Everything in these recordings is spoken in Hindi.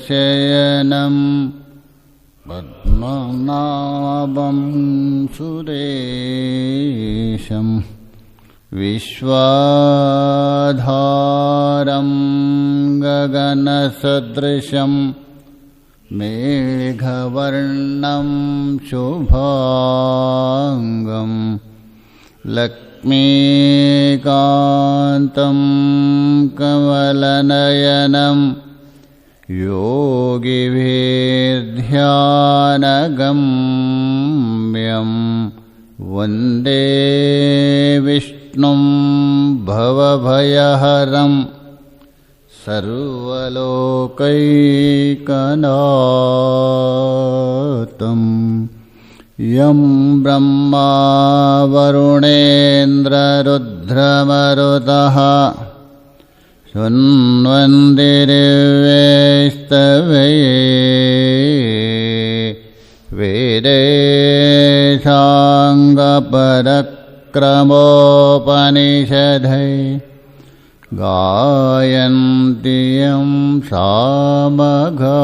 शयनं पद्मनाभं सुरेशं विश्वाधारं गगनसदृशं मेघवर्णं शुभांगं लक्ष्मीकान्तं कमलनयनं योगिभिर्ध्यानगम्यं वन्दे विष्णुं भवभयहरं सर्वलोकैकनाथं यं ब्रह्मा वरुणेन्द्ररुद्रमरुतः शृण्वन्ति दिव्यैस्तवे वेदेशाङ्गपरक्रमोपनिषदै गायन्ति यं सामगा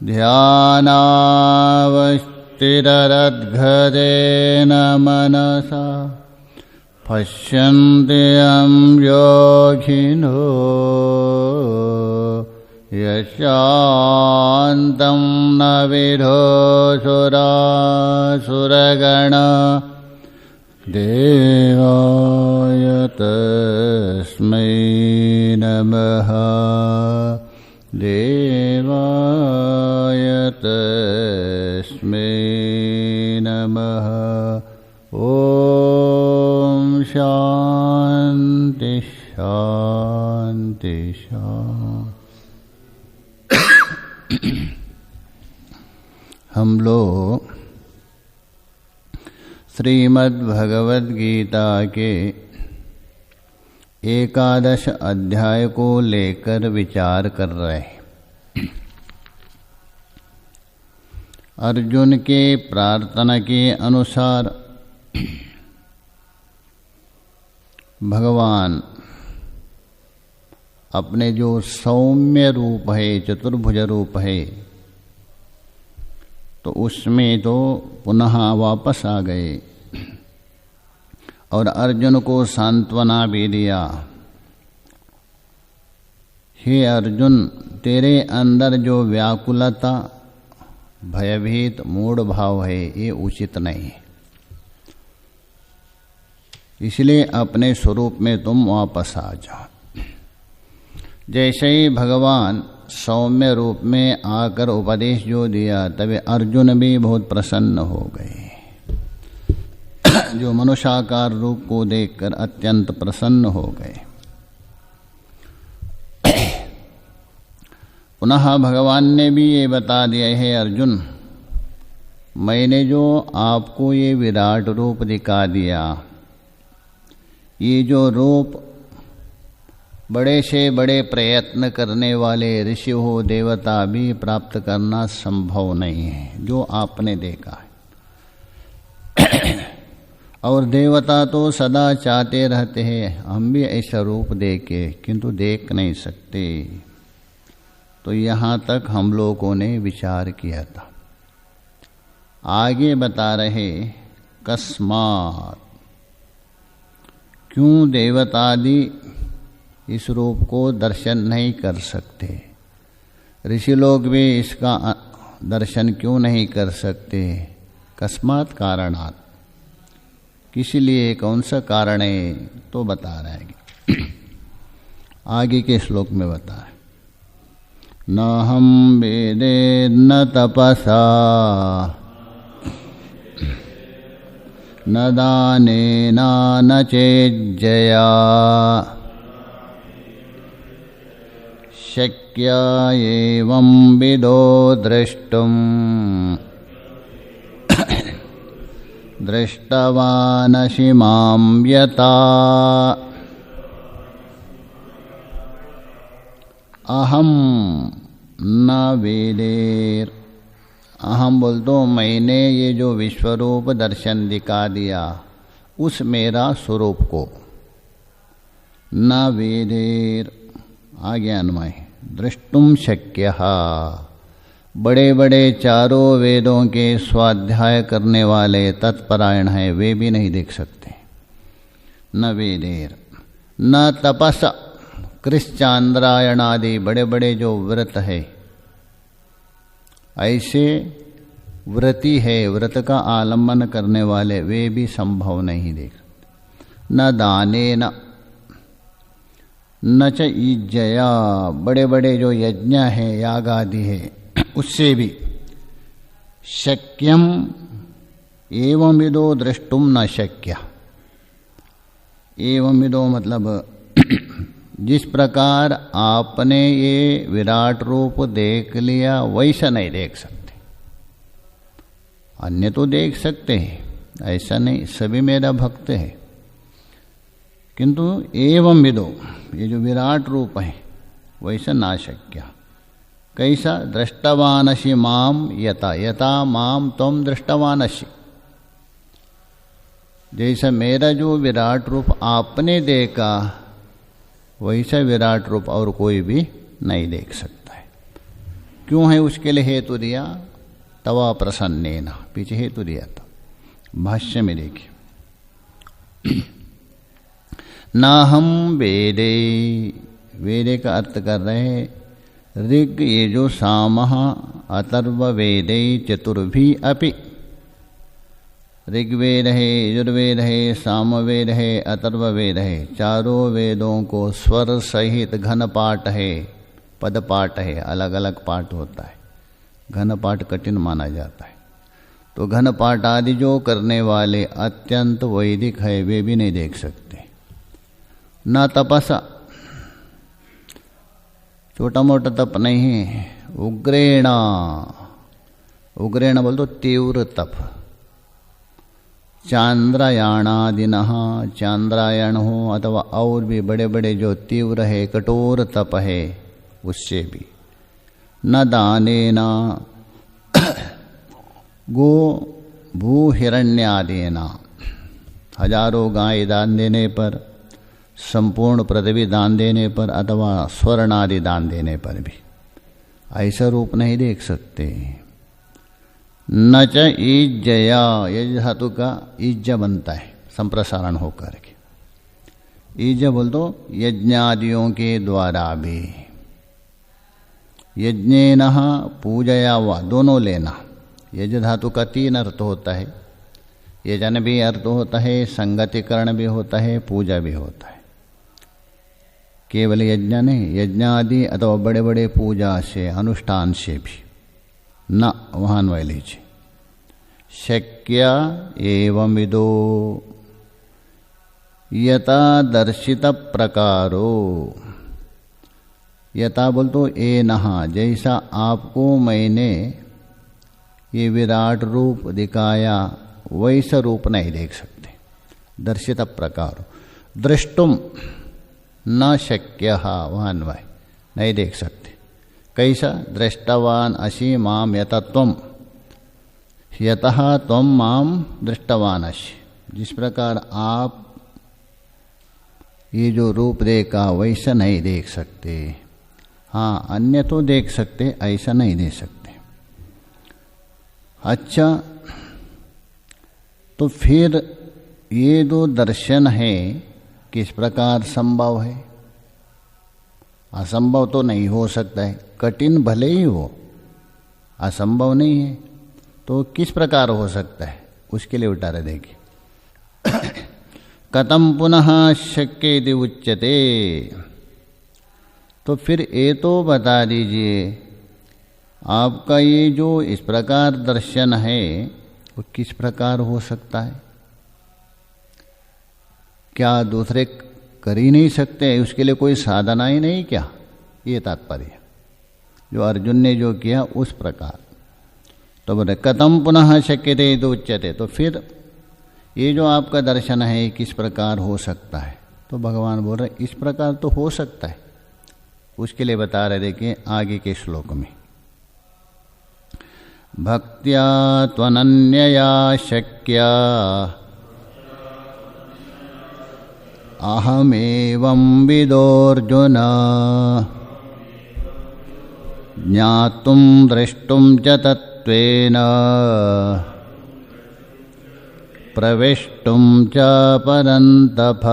ध्यानावस्थितरद्गतेन मनसा पश्यन्ति यं योगिनो यशान्तं न विदुषुरासुरगणा देवाय तस्मै नमः देवाय तस्मै नमः। ॐ शान्ति शान्ति शान्ति। हम लोग श्रीमद्भगवद्गीता के 11 अध्याय को लेकर विचार कर रहे हैं। अर्जुन के प्रार्थना के अनुसार भगवान अपने जो सौम्य रूप है, चतुर्भुज रूप है, तो उसमें तो पुनः वापस आ गए और अर्जुन को सांत्वना भी दिया। हे अर्जुन, तेरे अंदर जो व्याकुलता, भयभीत मूढ़ भाव है, ये उचित नहीं है, इसलिए अपने स्वरूप में तुम वापस आ जाओ। जैसे ही भगवान सौम्य रूप में आकर उपदेश जो दिया, तभी अर्जुन भी बहुत प्रसन्न हो गए। जो मनुष्याकार रूप को देखकर अत्यंत प्रसन्न हो गए। पुनः भगवान ने भी ये बता दिया, है अर्जुन, मैंने जो आपको ये विराट रूप दिखा दिया, ये जो रूप बड़े से बड़े प्रयत्न करने वाले ऋषि हो, देवता भी प्राप्त करना संभव नहीं है, जो आपने देखा है। और देवता तो सदा चाहते रहते हैं हम भी ऐसा रूप देखे, किंतु देख नहीं सकते। तो यहाँ तक हम लोगों ने विचार किया था। आगे बता रहे, कस्मात्, क्यों देवतादि इस रूप को दर्शन नहीं कर सकते, ऋषि लोग भी इसका दर्शन क्यों नहीं कर सकते। कस्मात् कारणात्, किस लिए, कौन सा कारण है, तो बता रहे हैं। आगे के श्लोक में बता है, न हम वेदे न तपसा न दानेना न चेज्जया शक्य एवं विदो द्रष्टुम दृष्टवानसि मां यथा अहम न वेदेर। अहम बोल दो, मैंने ये जो विश्वरूप दर्शन दिखा दिया उस मेरा स्वरूप को, न वेदेर, आगे अन्वय दृष्टुम शक्यः, बड़े बड़े चारों वेदों के स्वाध्याय करने वाले तत्परायण हैं, वे भी नहीं देख सकते। न वेदेर न तपस, कृश्चांद्रायण आदि बड़े बड़े जो व्रत है, ऐसे व्रती है, व्रत का आलम्बन करने वाले, वे भी संभव नहीं देख सकते। न दाने न च ईज्जया, बड़े बड़े जो यज्ञ है, याग आदि है, उससे भी शक्यम एवं विदो द्रष्टुम न शक्य। एवं विदो मतलब जिस प्रकार आपने ये विराट रूप देख लिया वैसा नहीं देख सकते। अन्य तो देख सकते हैं, ऐसा नहीं, सभी मेरा भक्त है, किंतु एवं विदो, ये जो विराट रूप है वैसा ना शक्य। कैसा? दृष्टवानसि माम यथा, यथा माम त्वम दृष्टवानसि, जैसा मेरा जो विराट रूप आपने देखा वैसा विराट रूप और कोई भी नहीं देख सकता है। क्यों है? उसके लिए हेतु दिया, तवा प्रसन्नेन, पीछे हेतु दिया था, भाष्य में देखिए। नाहम वेदे, वेदे का अर्थ कर रहे हैं ऋग यजु सामः अथर्व वेदे चतुर्भी अपि। ऋग्वेद है, यजुर्वेद है, सामवेद है, अथर्ववेद है, चारों वेदों को स्वर सहित घन पाठ है, पद पाठ है, अलग अलग पाठ होता है। घन पाठ कठिन माना जाता है, तो घन पाठ आदि जो करने वाले अत्यंत वैदिक है, वे भी नहीं देख सकते। न तपसा, छोटा मोटा तप नहीं है, उग्रेणा, उग्रेण बोल तो तीव्र तप। चांद्रायणादिनः, चांद्रायण हो अथवा और भी बड़े बड़े जो तीव्र है, कठोर तप है, उससे भी। न दानेन गो भू हिरण्यादिना, हजारों गाय दान देने पर, संपूर्ण पृथ्वी दान देने पर, अथवा स्वर्ण आदि दान देने पर भी ऐसा रूप नहीं देख सकते। न च ईज्जया, यज धातु का ईज्ज बनता है संप्रसारण होकर के। ईज्ज बोल दो यज्ञादियों के द्वारा भी, यज्ञेन पूजया वा, दोनों लेना। यज धातु का 3 अर्थ होता है, यजन भी अर्थ होता है, संगतिकरण भी होता है, पूजा भी होता है। केवल यज्ञ नहीं, यज्ञादि अथवा बड़े बड़े पूजा से, अनुष्ठान से भी। न वहाँ अन्वय लीजिए। शक्य एवं विदो यथा दर्शित प्रकारो, यथा बोल तो ए नहा, जैसा आपको मैंने ये विराट रूप दिखाया वैसा रूप नहीं देख सकते। दर्शित प्रकार, दृष्टुम न शक्य, वहाँ अन्वय, नहीं देख सकते। कैसा? दृष्टवान असि माम यथा त्वम, यतः त्वम माम दृष्टवान असि, जिस प्रकार आप ये जो रूप देखा वैसा नहीं देख सकते। हाँ, अन्य तो देख सकते, ऐसा नहीं देख सकते। अच्छा, तो फिर ये जो दर्शन है किस प्रकार संभव है? असंभव तो नहीं हो सकता है, कठिन भले ही हो, असंभव नहीं है, तो किस प्रकार हो सकता है? उसके लिए उतारे देखिए। कथम पुनः शक्य इति उच्यते, तो फिर ये तो बता दीजिए, आपका ये जो इस प्रकार दर्शन है वो किस प्रकार हो सकता है? क्या दूसरे कर ही नहीं सकते? उसके लिए कोई साधना ही नहीं क्या? ये तात्पर्य जो अर्जुन ने जो किया उस प्रकार। तो बोले कथम पुनः शक्यते इति उच्यते, तो फिर ये जो आपका दर्शन है किस प्रकार हो सकता है? तो भगवान बोल रहे इस प्रकार तो हो सकता है। उसके लिए बता रहे, देखिए आगे के श्लोक में, भक्त्या त्वनन्यया शक्या अहमेवं विदोऽर्जुन ज्ञातुम द्रष्टुम च तत्वेन प्रवेष्टुम च परन्तप।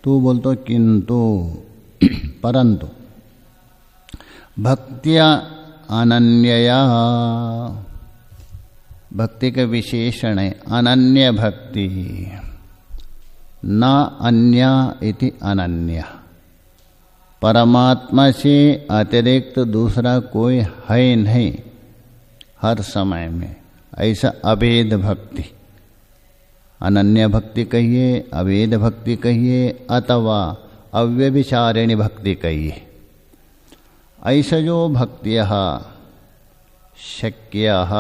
तू बोलतो किंतु परंतु भक्त्या अनन्यया, भक्ति का विशेषण है अनन्य भक्ति, न अन्या इति अनन्या, परमात्मा से अतिरिक्त दूसरा कोई है नहीं हर समय में, ऐसा अभेद भक्ति, अनन्य भक्ति कहिए, अभेद भक्ति कहिए, अथवा अव्यभिचारिणी भक्ति कहिए। ऐसा जो भक्तियः शक्यः,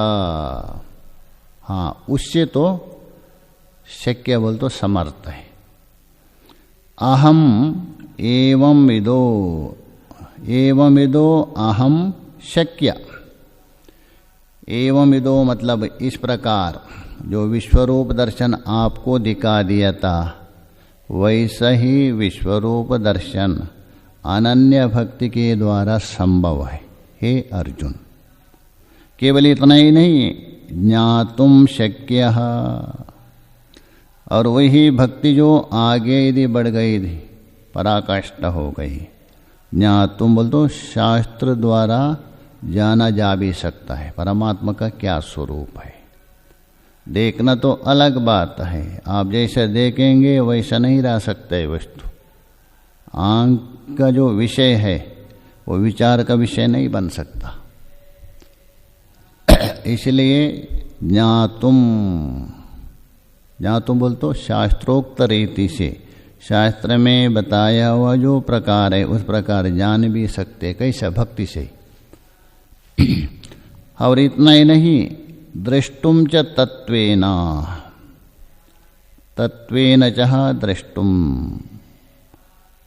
हाँ उससे तो शक्य बोल तो समर्थ है। अहम एवं विदो अहम शक्य, एवं विदो मतलब इस प्रकार जो विश्वरूप दर्शन आपको दिखा दिया था, वैसा ही विश्वरूप दर्शन अनन्य भक्ति के द्वारा संभव है। हे अर्जुन, केवल इतना ही नहीं, ज्ञातुम शक्यः, और वही भक्ति जो आगे यदि बढ़ गई थी, पराकाष्ठा हो गई। ज्ञातुम बोल तो शास्त्र द्वारा जाना जा भी सकता है परमात्मा का क्या स्वरूप है। देखना तो अलग बात है, आप जैसा देखेंगे वैसा नहीं रह सकता है वस्तु। आंख का जो विषय है वो विचार का विषय नहीं बन सकता। इसलिए ज्ञातुम बोल तो शास्त्रोक्त रीति से, शास्त्र में बताया हुआ जो प्रकार है उस प्रकार जान भी सकते, कैसा भक्ति से। और इतना ही नहीं, द्रष्टुम च तत्वेन, तत्वेन चह द्रष्टुम,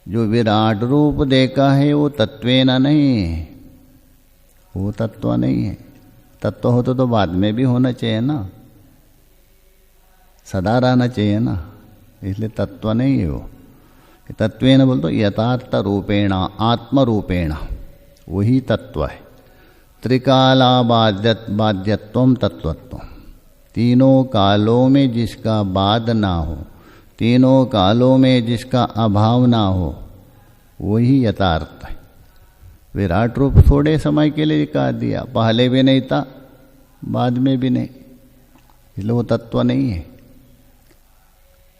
जो विराट रूप देखा है वो तत्वेन नहीं, वो तत्व नहीं है। तत्व हो तो बाद में भी होना चाहिए ना, सदा रहना चाहिए ना, इसलिए तत्व नहीं है वो। तत्वेन बोल तो यथार्थ रूपेण, आत्म रूपेण, वही तत्व है। त्रिकाला बाध्यत्वम तत्वत्व, तीनों कालों में जिसका बाद ना हो, तीनों कालों में जिसका अभाव ना हो, वही यथार्थ है। विराट रूप थोड़े समय के लिए दिखा दिया, पहले भी नहीं था बाद में भी नहीं, इसलिए वो तत्व नहीं है।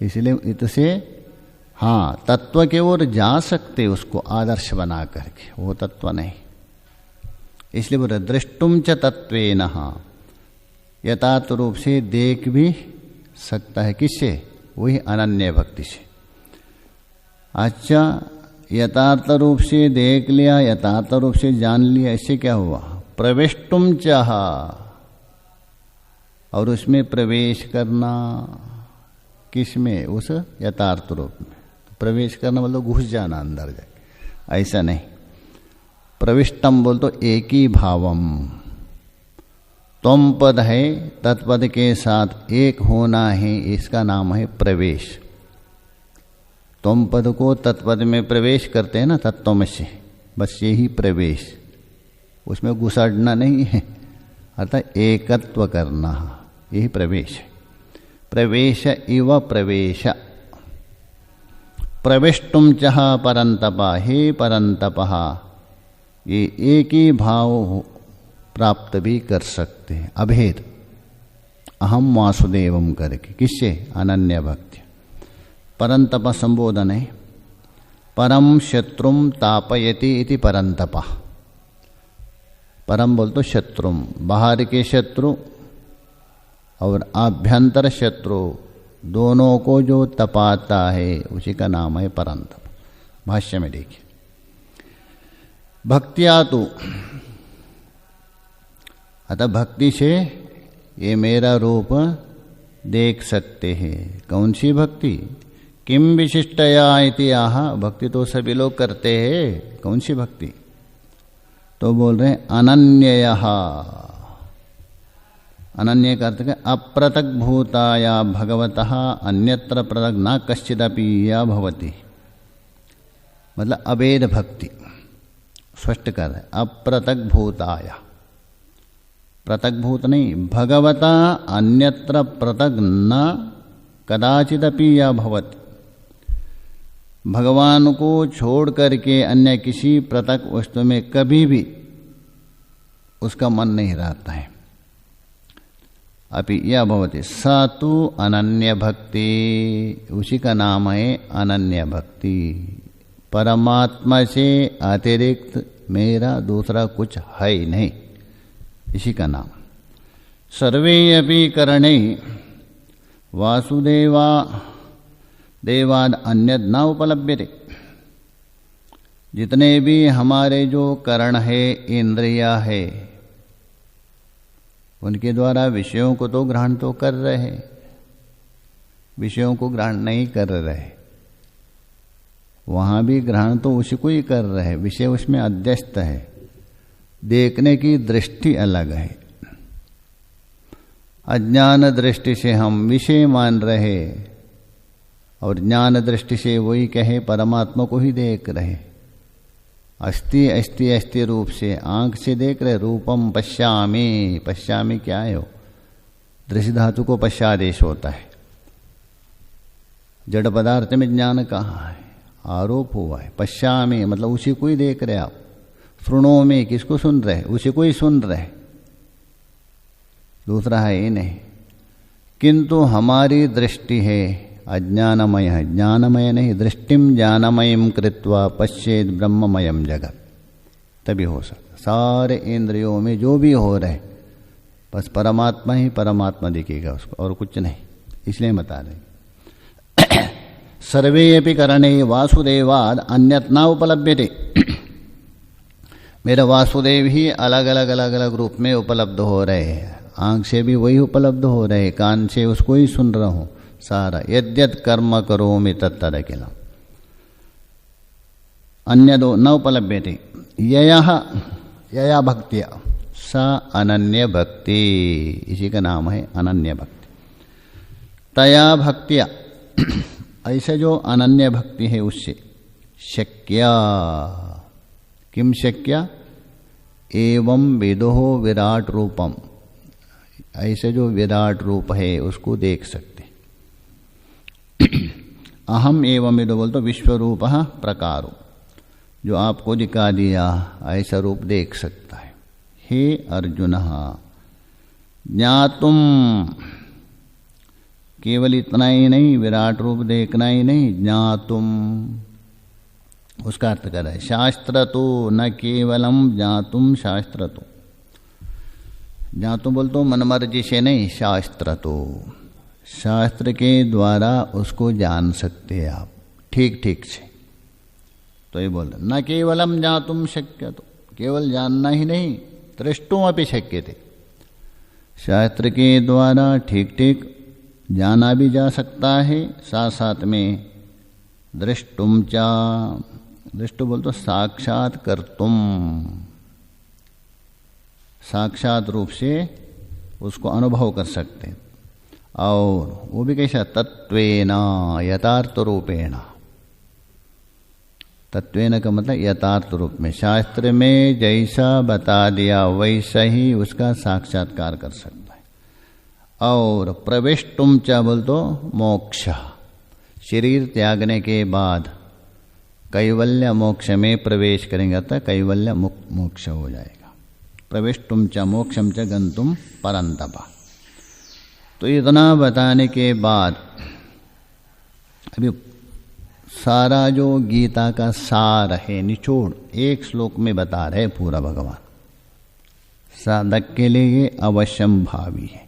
इसलिए इससे हाँ तत्व के ओर जा सकते उसको आदर्श बना करके, वो तत्व नहीं। इसलिए बोले दृष्टुम च तत्वेन, यथार्थ रूप से देख भी सकता है। किससे? वही अनन्य भक्ति से। अच्छा, यथार्थ रूप से देख लिया, यथार्थ रूप से जान लिया, इससे क्या हुआ? प्रवेष्टुम चाह, और उसमें प्रवेश करना। किसमें? उस यथार्थ रूप में। प्रवेश करना मतलब घुस जाना अंदर जाके, ऐसा नहीं। प्रविष्टम बोल तो एक ही भावम, त्वम पद है, तत्पद के साथ एक होना है, इसका नाम है प्रवेश। त्वम पद को तत्पद में प्रवेश करते हैं ना, तत्व से, बस यही प्रवेश, उसमें घुसड़ना नहीं है, अर्थात एकत्व करना, यही प्रवेश है। प्रवेश इव प्रवेश। प्रविष्टुम चाह परंतपा, हे परंतपः, ये एक ही भाव प्राप्त भी कर सकते हैं, अभेद। अहम वासुदेवम करके, किससे? अनन्य भक्ति। परंतप संबोधन है। परम शत्रुम तापयति इति परंतप। परम बोल तो शत्रुम, बाहर के शत्रु और आभ्यंतर शत्रु दोनों को जो तपाता है उसी का नाम है परंतप। भाष्य में देखिए, भक्तिया तो, अतः भक्ति से ये मेरा रूप देख सकते हैं। कौन सी भक्ति? किम विशिष्टया इति आह, भक्ति तो सभी लोग करते हैं, कौन सी भक्ति? तो बोल रहे हैं अनन्ययः। अनन्य का अर्थ है अप्रतक भूताया भगवतः अन्यत्र पृथक न कश्चिदपि या भवति। मतलब अभेद भक्ति स्पष्ट कर रहे, अप्रतक भूताया, पृथक भूत नहीं, भगवता अन्यत्र पृथक न कदाचिदपि या भवति, भगवान को छोड़ करके अन्य किसी पृथक वस्तु में कभी भी उसका मन नहीं रहता है। अपि या भवति सा तु अनन्य भक्ति, उसी का नाम है अनन्य भक्ति। परमात्मा से अतिरिक्त मेरा दूसरा कुछ है ही नहीं, इसी का नाम। सर्वे अपि करणे वासुदेवा देवाद अन्यद न उपलभ्यते, जितने भी हमारे जो करण है, इंद्रिया है, उनके द्वारा विषयों को तो ग्रहण तो कर रहे हैं, विषयों को ग्रहण नहीं कर रहे, वहाँ भी ग्रहण तो उसी को ही कर रहे हैं, विषय उसमें अध्यस्त है, देखने की दृष्टि अलग है। अज्ञान दृष्टि से हम विषय मान रहे और ज्ञान दृष्टि से वही कहे परमात्मा को ही देख रहे। अस्ति अस्ति अस्ति रूप से आंख से देख रहे, रूपम पश्यामि, पश्यामि क्या है वो, दृश्य धातु को पश्चादेश होता है। जड़ पदार्थ में ज्ञान कहाँ है, आरोप हुआ है। पश्यामि मतलब उसी को ही देख रहे आप। श्रृणो में किसको सुन रहे, उसी को ही सुन रहे, दूसरा है ही नहीं। किंतु हमारी दृष्टि है अज्ञानमय है, ज्ञानमय नहीं, दृष्टिम ज्ञानमयम कृत्वा पश्चेद ब्रह्ममयम जगत, तभी हो सकता। सारे इंद्रियों में जो भी हो रहे बस परमात्मा ही परमात्मा दिखेगा उसको, और कुछ नहीं, इसलिए बता रहे। सर्वे अपि करणे वासुदेवाद अन्यत् न उपलभ्यते, मेरा वासुदेव ही अलग अलग अलग अलग रूप में उपलब्ध हो रहे हैं। आंख से भी वही उपलब्ध हो रहे, कान से उसको ही सुन रहा हूँ सारा। यद्यत कर्म करोमि तत्तद अखिलम् अन्यदो न उपलभ्यते यया भक्तिया सा अनन्य भक्ति, इसी का नाम है अनन्य भक्ति। तया भक्तिया, ऐसे जो अनन्य भक्ति है उससे शक्या, किम शक्या, एवं विदुः विराट रूपम, ऐसे जो विराट रूप है उसको देख सकते। अहम एवं विदुः बोल तो विश्वरूप प्रकारो, जो आपको दिखा दिया ऐसा रूप देख सकता है। हे अर्जुन, ज्ञातुम, केवल इतना ही नहीं, विराट रूप देखना ही नहीं, ज्ञातुम उसका अर्थ कर रहा है शास्त्र तो, न केवलम ज्ञातुम शास्त्र तो। ज्ञातुम बोल तो मनमर्जी से नहीं, शास्त्र तो, शास्त्र के द्वारा उसको जान सकते हैं आप ठीक ठीक से। तो ये बोल रहे न केवलम ज्ञातुम शक्य, तो केवल जानना ही नहीं, दृष्टुम अपि शक्य थे, शास्त्र के द्वारा ठीक ठीक जाना भी जा सकता है, साथ साथ में दृष्टुम चा, दृष्टु बोल तो साक्षात कर्तुम, साक्षात रूप से उसको अनुभव कर सकते हैं। और वो भी कैसा, तत्वेन यथार्थ रूपेण, तत्वेन का मतलब यथार्थ रूप में, शास्त्र में जैसा बता दिया वैसा ही उसका साक्षात्कार कर सकता है। और प्रविष्टुम च बोल तो मोक्ष, शरीर त्यागने के बाद कैवल्य मोक्ष में प्रवेश करेंगे तो कैवल्य मोक्ष हो जाएगा। प्रविष्टुम च मोक्षम च गंतुम परंतप। तो इतना बताने के बाद अभी सारा जो गीता का सार है, निचोड़ एक श्लोक में बता रहे पूरा भगवान। साधक के लिए ये अवश्यम भावी है,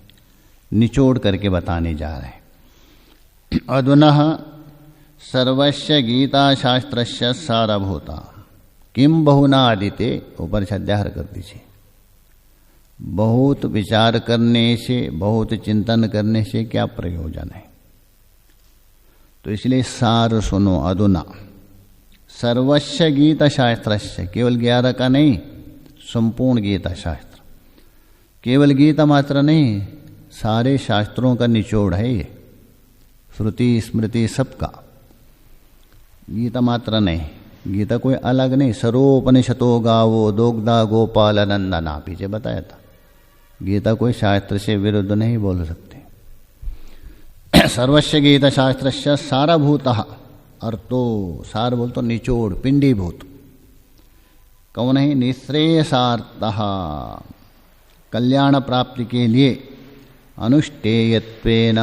निचोड़ करके बताने जा रहे हैं। अधुनः सर्वस्य गीता शास्त्रस्य सारभूता किम बहुना आदिते, ऊपर से अध्याहार कर दीजिए। बहुत विचार करने से, बहुत चिंतन करने से क्या प्रयोजन है, तो इसलिए सार सुनो। अधुना सर्वस्य गीता शास्त्रस्य, केवल 11 का नहीं, संपूर्ण गीता शास्त्र, केवल गीता मात्र नहीं, सारे शास्त्रों का निचोड़ है ये, श्रुति स्मृति सबका, गीता मात्र नहीं। गीता कोई अलग नहीं। सरोपनिषतो गावो दोग्धा गोपाल नंदना, पीछे बताया था। गीता कोई शास्त्र से विरुद्ध नहीं बोल सकते। सर्वस्व गीता शास्त्रस्य सारभूतः अर्थो, सार बोल तो निचोड़, पिंडीभूत। कौन है? निःश्रेयसार्थः, कल्याण प्राप्ति के लिए। अनुष्ठेयत्वेन,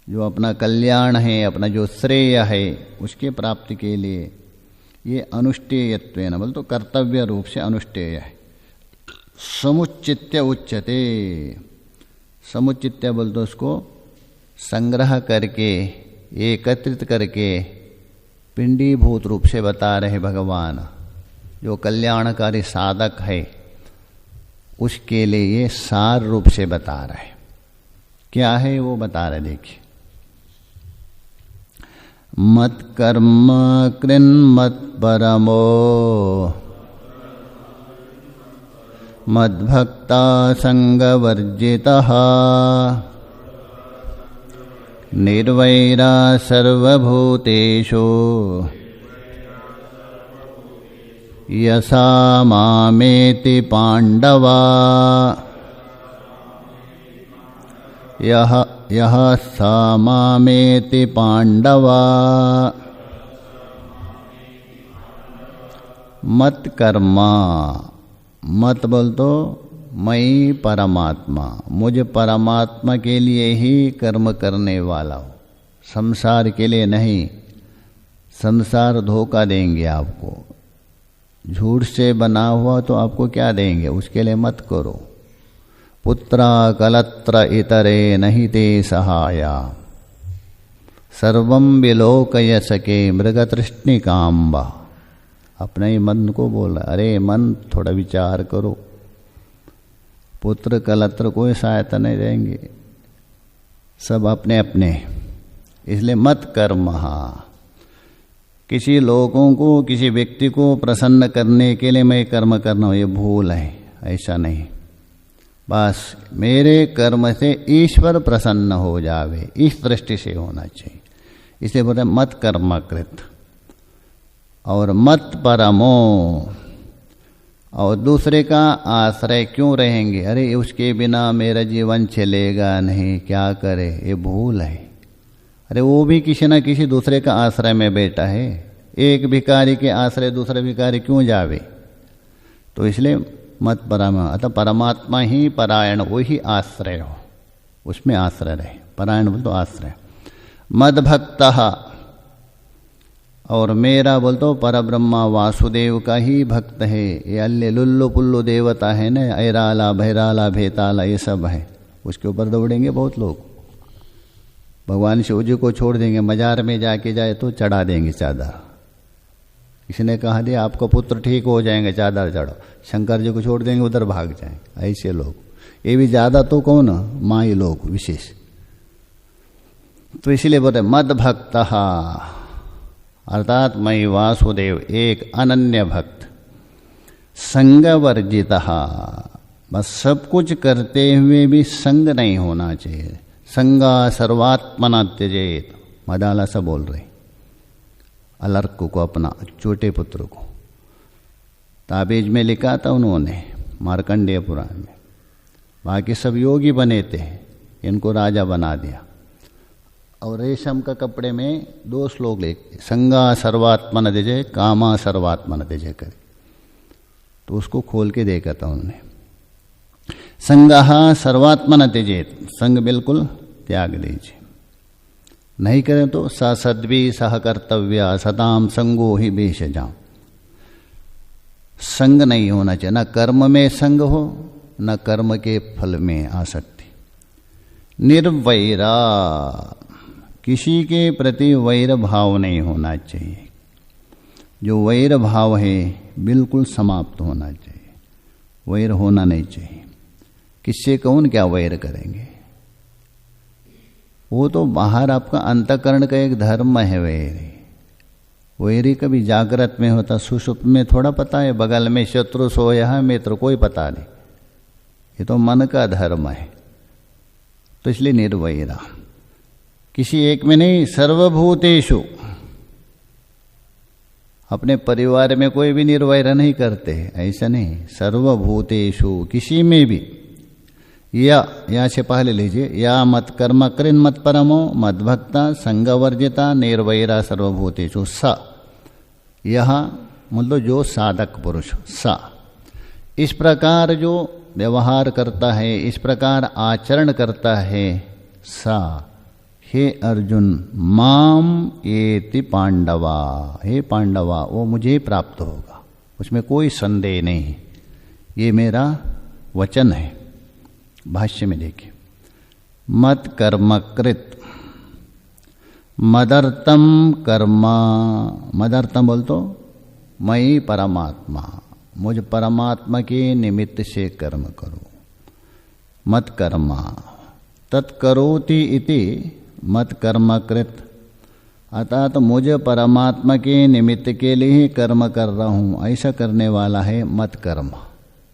जो अपना कल्याण है, अपना जो श्रेय है, उसके प्राप्ति के लिए। ये अनुष्ठेयत्वेन बोल तो कर्तव्य रूप से अनुष्ठेय है। समुच्चित्य उच्यते, समुच्चित्य बोल तो उसको संग्रह करके, एकत्रित करके पिंडीभूत रूप से बता रहे भगवान। जो कल्याणकारी साधक है उसके लिए ये सार रूप से बता रहे। क्या है वो बता रहे, देखिए। मत कर्म कृन्मत परमो मद्भक्ता संगवर्जितः निर्वैरा सर्वभूतेषु यसा मामेति पांडवा यह सा मामेति पांडवा। मत कर्मा, मत बोल तो मैं परमात्मा, मुझ परमात्मा के लिए ही कर्म करने वाला हूँ, संसार के लिए नहीं। संसार धोखा देंगे आपको, झूठ से बना हुआ तो आपको क्या देंगे, उसके लिए मत करो। पुत्रा कलत्र इतरे नहीं ते सहाया सर्वं विलोकय सके मृगतृष्णिकाम्बा। अपने ही मन को बोला, अरे मन थोड़ा विचार करो, पुत्र कलत्र कोई सहायता नहीं देंगे, सब अपने अपने। इसलिए मत कर्म, किसी लोगों को, किसी व्यक्ति को प्रसन्न करने के लिए मैं कर्म करना हूँ, ये भूल है। ऐसा नहीं, बस मेरे कर्म से ईश्वर प्रसन्न हो जावे, इस दृष्टि से होना चाहिए। इसे बोलते मत कर्मकृत। और मत परमो, और दूसरे का आश्रय क्यों रहेंगे, अरे उसके बिना मेरा जीवन चलेगा नहीं, क्या करे, ये भूल है। अरे वो भी किसी न किसी दूसरे का आश्रय में बैठा है। एक भिखारी के आश्रय दूसरे भिखारी क्यों जावे। तो इसलिए मत परायण, अतः परमात्मा ही परायण, वही आश्रय हो, उसमें आश्रय रहे। परायण बोल तो आश्रय। मद भक्त, और मेरा बोल तो परब्रह्मा वासुदेव का ही भक्त है। ये अल्ले लुल्लु पुल्लु देवता है न, ऐराला भैराला भेताला, ये सब है, उसके ऊपर दौड़ेंगे बहुत लोग। भगवान शिव जी को छोड़ देंगे, मजार में जाके जाए तो चढ़ा देंगे चादर। किसी ने कहा दिया आपका पुत्र ठीक हो जाएंगे, चादर चढ़ो। शंकर जी को छोड़ देंगे, उधर भाग जाएंगे। ऐसे लोग, ये भी ज़्यादा तो कौन, माई लोग विशेष। तो इसीलिए बोलते मद भक्त, अर्थात मई वासुदेव एक अनन्य भक्त। संग वर्जित, बस सब कुछ करते हुए भी संग नहीं होना चाहिए। संगा सर्वात्मना त्यजेत, मदाला सा बोल रहे अलर्क को, अपना छोटे पुत्र को। ताबीज में लिखा था उन्होंने, मार्कंडेय पुराण में। बाकी सब योगी बने थे, इनको राजा बना दिया। और रेशम का कपड़े में 2 श्लोक लिखे, संगा सर्वात्मन त्यजे कामा सर्वात्मन त्यजे करे। तो उसको खोल के देखा था उन्होंने। संगा सर्वात्मन त्यजेत, संग बिल्कुल त्याग दीजिए, नहीं करें तो सद्वी सह कर्तव्य सताम संगो ही बेशजाम। संग नहीं होना चाहिए, न कर्म में संग हो, न कर्म के फल में आसक्ति। निर्वैरा, किसी के प्रति वैर भाव नहीं होना चाहिए। जो वैर भाव है बिल्कुल समाप्त होना चाहिए, वैर होना नहीं चाहिए। किससे कौन क्या वैर करेंगे, वो तो बाहर आपका अंतःकरण का एक धर्म है। वैरी कभी जागृत में होता, सुषुप्त में थोड़ा पता है। बगल में शत्रु सोया है, मित्र कोई पता नहीं, ये तो मन का धर्म है। तो इसलिए निर्वैरा, किसी एक में नहीं, सर्वभूतेषु। अपने परिवार में कोई भी निर्वैर नहीं करते, ऐसा नहीं। सर्वभूतेषु, किसी में भी, या से पहले लीजिए, या मत कर्म कृन मत परमो मद भक्ता संगवर्जिता निर्वैरा सर्वभूतेषु स, यह मतलब जो साधक पुरुष, स इस प्रकार जो व्यवहार करता है, इस प्रकार आचरण करता है, सा, हे अर्जुन, माम एति पांडवा, हे पांडवा, वो मुझे प्राप्त होगा, उसमें कोई संदेह नहीं। ये मेरा वचन है। भाष्य में देखिए, मत कर्मकृत, मदर्थम कर्म, मदर्थम बोल तो मई परमात्मा, मुझ परमात्मा के निमित्त से कर्म करो। मत कर्मा, तत्करोति इति मत कर्मकृत, अर्थात मुझे परमात्मा के निमित्त के लिए ही कर्म कर रहा हूँ, ऐसा करने वाला है मत कर्म,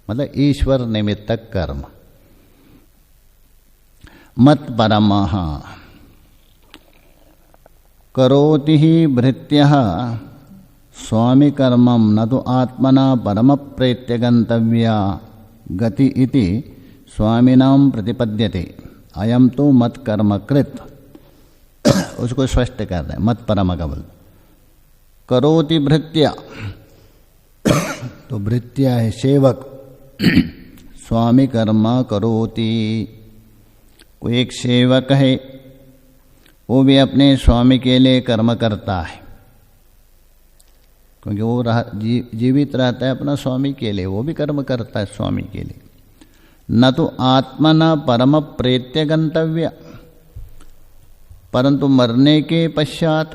मतलब ईश्वर निमित्तक कर्म। मत परमः करोति ही भृत्यः स्वामी कर्मम न तो आत्मना परम प्रेत्य गंतव्या गति इति स्वामिनाम प्रतिपद्यते। अयम तो मत कर्मकृत, उसको स्पष्ट कर रहे हैं। मत परम का बोल, करोति भृत्या, तो भृत्या है सेवक, स्वामी कर्म करोति, कोई एक सेवक है, वो भी अपने स्वामी के लिए कर्म करता है, क्योंकि वो जीवित रहता है अपना स्वामी के लिए, वो भी कर्म करता है स्वामी के लिए। न तो आत्मना परम प्रेत्य गंतव्य, परंतु मरने के पश्चात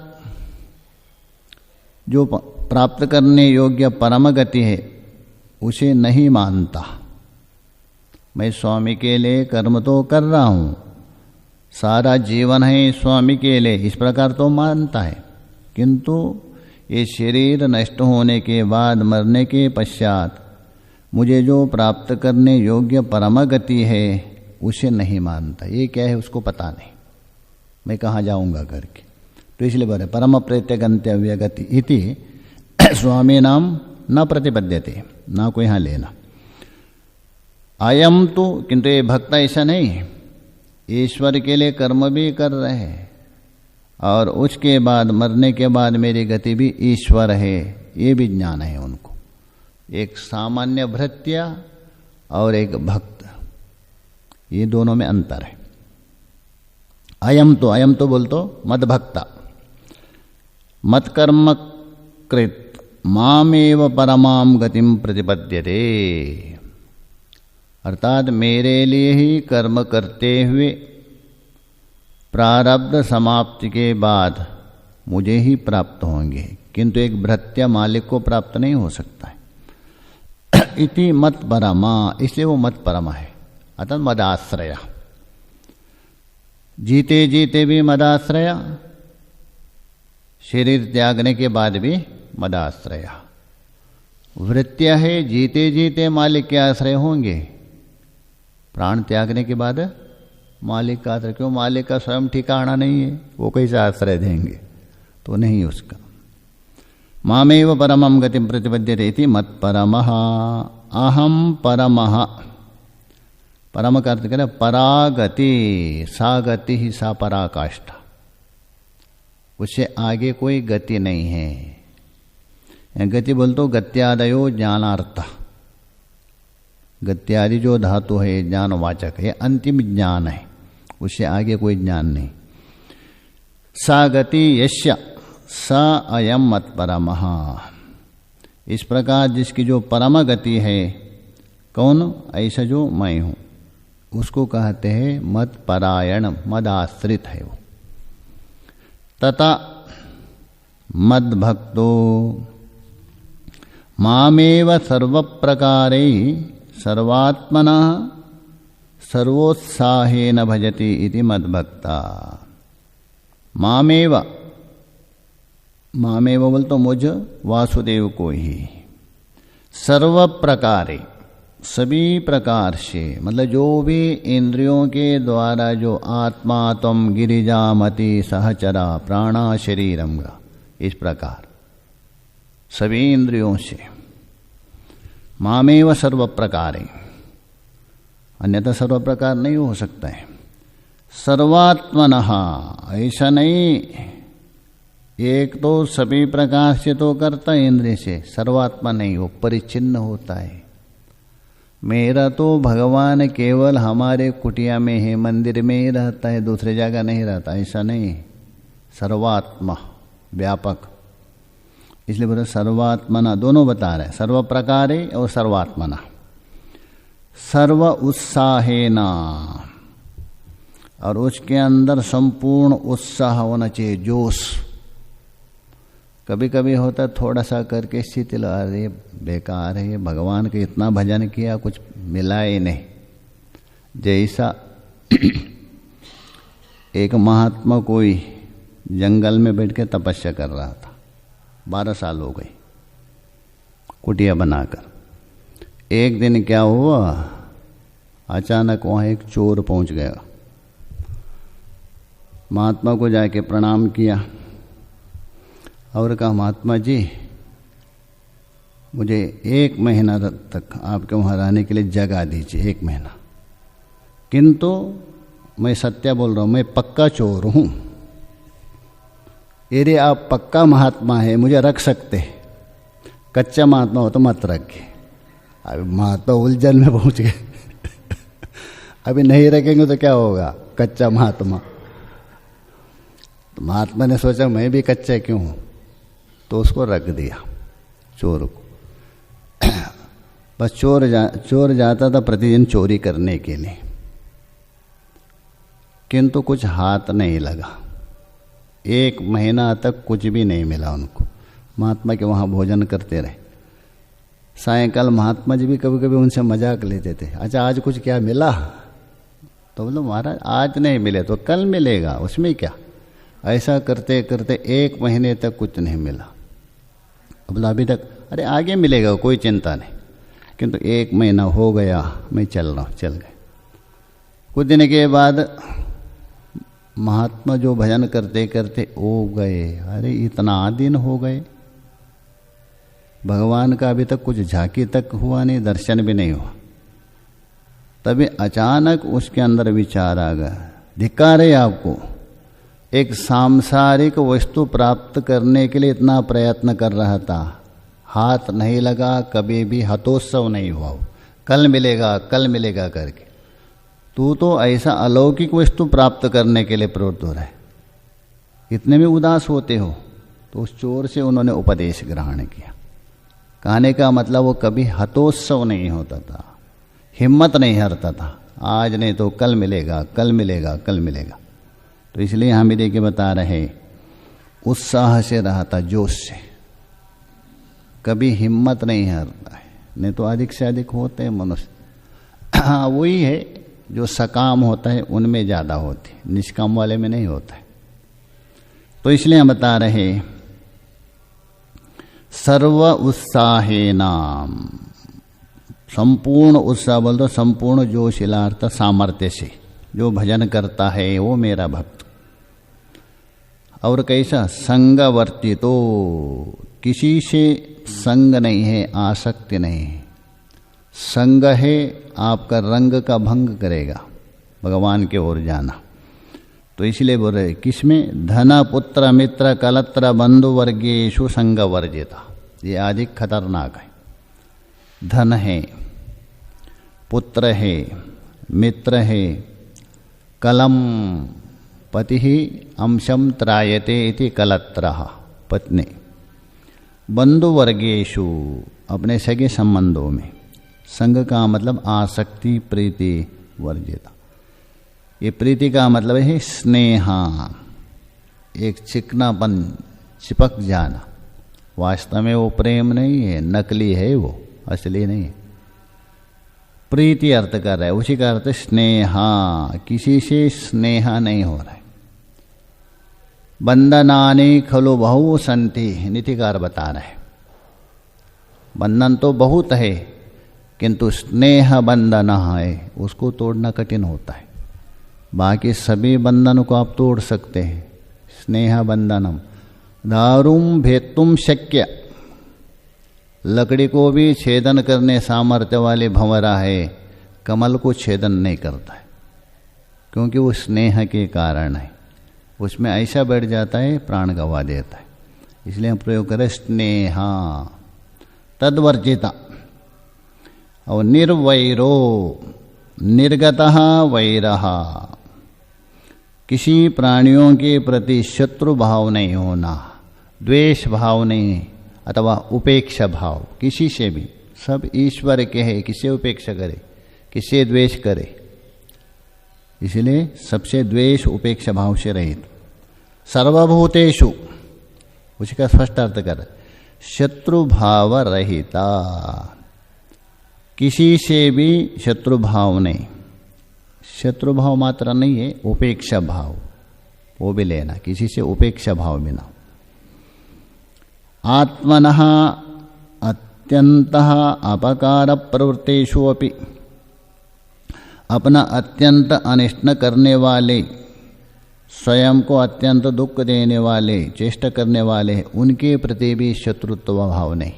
जो प्राप्त करने योग्य परम गति है उसे नहीं मानता। मैं स्वामी के लिए कर्म तो कर रहा हूँ, सारा जीवन है स्वामी के लिए, इस प्रकार तो मानता है, किंतु ये शरीर नष्ट होने के बाद, मरने के पश्चात मुझे जो प्राप्त करने योग्य परम गति है उसे नहीं मानता। ये क्या है उसको पता नहीं, मैं कहाँ जाऊँगा करके, तो इसलिए बोले परम प्रेत्य गंतव्य गति इति स्वामी नाम न प्रतिपद्यते, ना को यहाँ लेना। अयम तो, किंतु ये भक्त ऐसा नहीं, ईश्वर के लिए कर्म भी कर रहे हैं और उसके बाद मरने के बाद मेरी गति भी ईश्वर है, ये भी ज्ञान है उनको। एक सामान्य भृत्य और एक भक्त, ये दोनों में अंतर है। अयम तो बोल तो मद भक्ता, मत कर्म कृत मामेव परमाम गतिम प्रतिपद्यते, अर्थात मेरे लिए ही कर्म करते हुए प्रारब्ध समाप्ति के बाद मुझे ही प्राप्त होंगे, किंतु एक भृत्य मालिक को प्राप्त नहीं हो सकता है। इति मत परमा, इसलिए वो मत परमा है, अर्थात मदाश्रय, जीते जीते भी मदाश्रय, शरीर त्यागने के बाद भी मदाश्रय। वृत्य है, जीते जीते मालिक के आश्रय होंगे, प्राण त्यागने के बाद मालिक का आश्रय, क्यों? मालिक का स्वयं ठिकाना नहीं है, वो कैसे आश्रय देंगे, तो नहीं उसका। मामेव परमं गतिं प्रतिपद्यते इति मत परमः, अहम परमः, परम का अर्थ करें परागति, सा गति ही सा पराकाष्ठा, उससे आगे कोई गति नहीं है। गति बोल तो गत्यादयो ज्ञानार्थ, गत्यादि जो धातु है ज्ञानवाचक है, अंतिम ज्ञान है, उससे आगे कोई ज्ञान नहीं। सा गति यस्य स अयम मत परमः, इस प्रकार जिसकी जो परम गति है, कौन? ऐसा जो मैं हूँ, उसको कहते हैं मत परायण, मद आश्रित है वो। तथा मद भक्तो मामेव सर्व प्रकारे सर्वात्मना सर्वोत्साहेन भजति इति मद्भक्ता। मामेव, मामेव बोल तो मुझ वासुदेव को ही, सर्व प्रकारे, सभी प्रकार से, मतलब जो भी इंद्रियों के द्वारा जो आत्मा त्वं गिरिजामति सहचरा प्राणा शरीरम, इस प्रकार सभी इंद्रियों से, मामेव सर्व प्रकारे, अन्यथा सर्व प्रकार नहीं हो सकता है। सर्वात्मनः, ऐसा नहीं एक तो सभी प्रकार से तो करता है इंद्रिय से, सर्वात्मा नहीं, वो परिचिन्न होता है। मेरा तो भगवान केवल हमारे कुटिया में है, मंदिर में ही रहता है, दूसरे जगह नहीं रहता, ऐसा नहीं। सर्वात्मा, व्यापक, इसलिए बोला सर्वात्मना, दोनों बता रहे, सर्व प्रकारे और सर्वात्मना। सर्व उत्साहेना, और उसके अंदर संपूर्ण उत्साह होना चाहिए, जोश। कभी कभी होता थोड़ा सा करके शिथिल, अरे बेकार है, भगवान के इतना भजन किया कुछ मिला ही नहीं। जैसा एक महात्मा कोई जंगल में बैठ के तपस्या कर रहा था, 12 साल हो गए कुटिया बनाकर। एक दिन क्या हुआ, अचानक वहाँ एक चोर पहुँच गया। महात्मा को जाके प्रणाम किया और कहा, महात्मा जी मुझे 1 महीना तक आपके वहाँ रहने के लिए जगह दीजिए, 1 महीना। किंतु मैं सत्य बोल रहा हूँ, मैं पक्का चोर हूँ। यदि आप पक्का महात्मा है मुझे रख सकते, कच्चा महात्मा हो तो मत रखिए। अभी महात्मा उलझन में पहुँच गए अभी नहीं रखेंगे तो क्या होगा, कच्चा महात्मा। तो महात्मा ने सोचा मैं भी कच्चा क्यों हूँ, तो उसको रख दिया, चोर को। बस चोर जाता था प्रतिदिन चोरी करने के लिए, किंतु कुछ हाथ नहीं लगा। 1 महीना तक कुछ भी नहीं मिला उनको। महात्मा के वहाँ भोजन करते रहे। सायंकाल महात्मा जी भी कभी कभी उनसे मजाक लेते थे, अच्छा आज कुछ क्या मिला? तो बोलो महाराज आज नहीं मिले तो कल मिलेगा, उसमें क्या। ऐसा करते करते 1 महीने तक कुछ नहीं मिला। बोला अभी तक, अरे आगे मिलेगा, कोई चिंता नहीं। किंतु 1 महीना हो गया, मैं चल रहा हूँ, चल गए। कुछ दिन के बाद महात्मा जो भजन करते करते हो गए, अरे इतना दिन हो गए, भगवान का अभी तक कुछ झांकी तक हुआ नहीं, दर्शन भी नहीं हुआ। तभी अचानक उसके अंदर विचार आ गया, धिक्कार है आपको, एक सांसारिक वस्तु प्राप्त करने के लिए इतना प्रयत्न कर रहा था, हाथ नहीं लगा, कभी भी हतोत्सव नहीं हुआ, कल मिलेगा करके। तू तो ऐसा अलौकिक वस्तु प्राप्त करने के लिए प्रवृत्त हो रहा है, इतने में उदास होते हो। तो उस चोर से उन्होंने उपदेश ग्रहण किया। कहने का मतलब वो कभी हतोत्सव नहीं होता था, हिम्मत नहीं हारता था, आज नहीं तो कल मिलेगा, कल मिलेगा, कल मिलेगा। तो इसलिए हम भी देखिए बता रहे, उत्साह से रहा था, जोश से, कभी हिम्मत नहीं हारता है। नहीं तो अधिक से अधिक होते हैं मनुष्य। हाँ वही है जो सकाम होता है उनमें ज़्यादा होती, निष्काम वाले में नहीं होता है। तो इसलिए हम बता रहे, सर्व उत्साहेनाम, संपूर्ण उत्साह बोल दो, संपूर्ण जोशिलार्थ सामर्थ्य से जो भजन करता है वो मेरा भक्त। और कैसा, संगवर्ती, तो किसी से संग नहीं है, आसक्ति नहीं है। संग है आपका रंग का भंग करेगा, भगवान के ओर जाना। तो इसलिए बोल रहे किसमें, धन पुत्र मित्र कलत्र बंधु वर्गेशु संग वर्जिता। ये अधिक खतरनाक है। धन है, पुत्र है, मित्र है, कलम पति ही अंशम त्रायते इति कलत्रः, पत्नी। बंधु वर्गेशु, अपने सगे संबंधों में। संग का मतलब आसक्ति, प्रीति, वर्जिता। ये प्रीति का मतलब है स्नेहा, एक चिकनापन, चिपक जाना। वास्तव में वो प्रेम नहीं है, नकली है, वो असली नहीं है। प्रीति अर्थ कर रहा है, उसी का अर्थ स्नेहा, किसी से स्नेहा नहीं हो रहा है। बंधनानि खलु बहु संति, नीतिकार बता रहे हैं, बंधन तो बहुत है किंतु स्नेह बंधन है, उसको तोड़ना कठिन होता है। बाकी सभी बंधन को आप तोड़ सकते हैं, स्नेह बंधनम दारुम भेत्तुम शक्य, लकड़ी को भी छेदन करने सामर्थ्य वाले भंवरा है, कमल को छेदन नहीं करता है, क्योंकि वो स्नेह के कारण है। उसमें ऐसा बैठ जाता है, प्राण गवा देता है। इसलिए हम प्रयोग करें स्नेहा तद्वर्जिता। और निर्वैरो, निर्गतः वैरः, किसी प्राणियों के प्रति शत्रु भाव नहीं होना, द्वेष भाव नहीं, अथवा उपेक्षा भाव किसी से भी। सब ईश्वर के है, किसे उपेक्षा करे, किसे द्वेष करे। इसलिए सबसे द्वेष उपेक्षा भाव से रहित। सर्वभूतेषु, उसका स्पष्ट अर्थ कर, शत्रु भाव रहिता, किसी से भी शत्रु भाव नहीं। शत्रु भाव मात्र नहीं है, उपेक्षा भाव वो भी लेना, किसी से उपेक्षा भाव बिना। आत्मनः अत्यंतः अपकार प्रवृत्तेषु अपि, अपना अत्यंत अनिष्ट न करने वाले, स्वयं को अत्यंत दुख देने वाले, चेष्टा करने वाले, उनके प्रति भी शत्रुत्व भाव नहीं।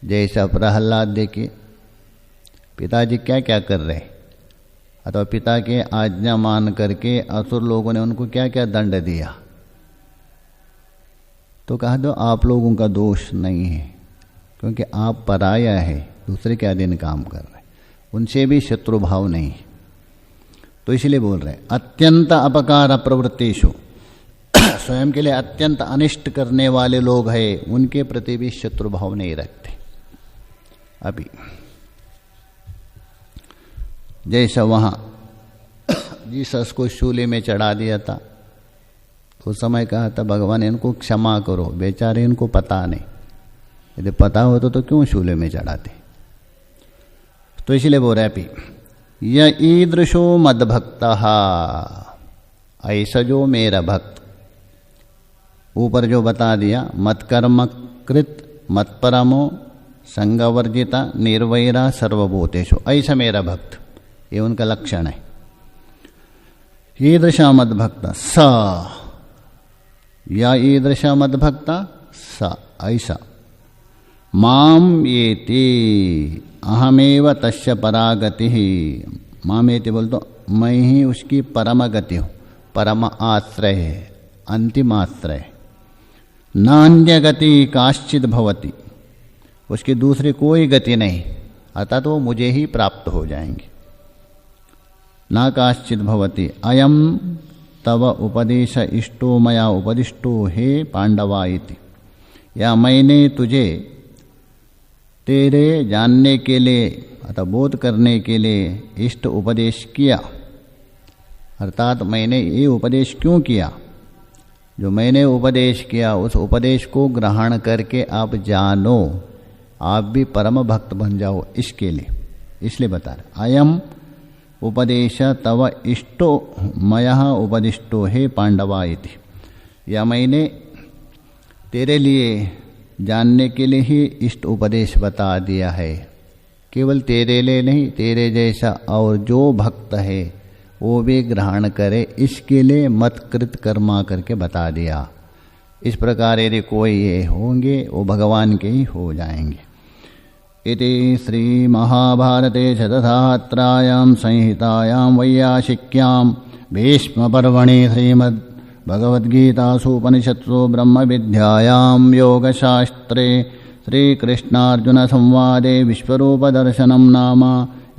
जैसा प्रहलाद देखिए, पिताजी क्या क्या कर रहे, अथवा पिता के आज्ञा मान करके असुर लोगों ने उनको क्या क्या दंड दिया, तो कहा दो आप लोगों का दोष नहीं है, क्योंकि आप पराया है, दूसरे के अधीन काम कर रहे, उनसे भी शत्रु भाव नहीं। तो इसलिए बोल रहे अत्यंत अपकार प्रवृत्तिषु, स्वयं के लिए अत्यंत अनिष्ट करने वाले लोग हैं, उनके प्रति भी शत्रु भाव नहीं रखते। अभी जैसा वहां जीसस को शूले में चढ़ा दिया था, तो उस समय कहा था भगवान इनको क्षमा करो, बेचारे इनको पता नहीं, यदि पता हो तो क्यों शूले में चढ़ाते। तो इसलिए बोल रहे अभी य ईदृशो मद्भक्तः, ऐसा जो मेरा भक्त, ऊपर जो बता दिया, मत कर्म कृत मत परमो संगवर्जिता निर्वैरा सर्वभूतेषु, ऐसा मेरा भक्त, ये उनका लक्षण है। ईदृशा मद्भक्त स, या ईदृशा मद्भक्त स, ऐसा माम येति अहमेव तस्य परागति, मामेति बोल तो मैं ही उसकी परम गति हूँ, परम आश्रय है, अंतिम आश्रय। नान्य गति काश्चित भवति, उसकी दूसरी कोई गति नहीं, अर्थात वो मुझे ही प्राप्त हो जाएंगे। ना काश्चित भवति अयम तव उपदेश इष्टो मया उपदिष्टो हे पांडवा इति, या मैंने तुझे तेरे जानने के लिए अथवा बोध करने के लिए इष्ट उपदेश किया। अर्थात मैंने ये उपदेश क्यों किया, जो मैंने उपदेश किया उस उपदेश को ग्रहण करके आप जानो, आप भी परम भक्त बन जाओ, इसके लिए, इसलिए बता रहे अयम उपदेश तव इष्टो मया उपदिष्टो हे पांडवा इति, या मैंने तेरे लिए जानने के लिए ही इष्ट उपदेश बता दिया है। केवल तेरे लिए नहीं, तेरे जैसा और जो भक्त है वो भी ग्रहण करे, इसके लिए मतकृत कर्मा करके बता दिया। इस प्रकार यदि कोई ये होंगे वो भगवान के ही हो जाएंगे। इति श्री महाभारते शतधात्रायां संहितायां वैयासिक्यां भीष्म पर्वणि श्रीमद् भगवद्गीतासु उपनिषत्सु ब्रह्मविद्यायां योगशास्त्रे श्रीकृष्णार्जुन संवादे विश्वरूपदर्शनं नाम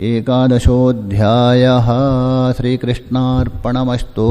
एकादशोऽध्यायः। श्रीकृष्णार्पणमस्तु।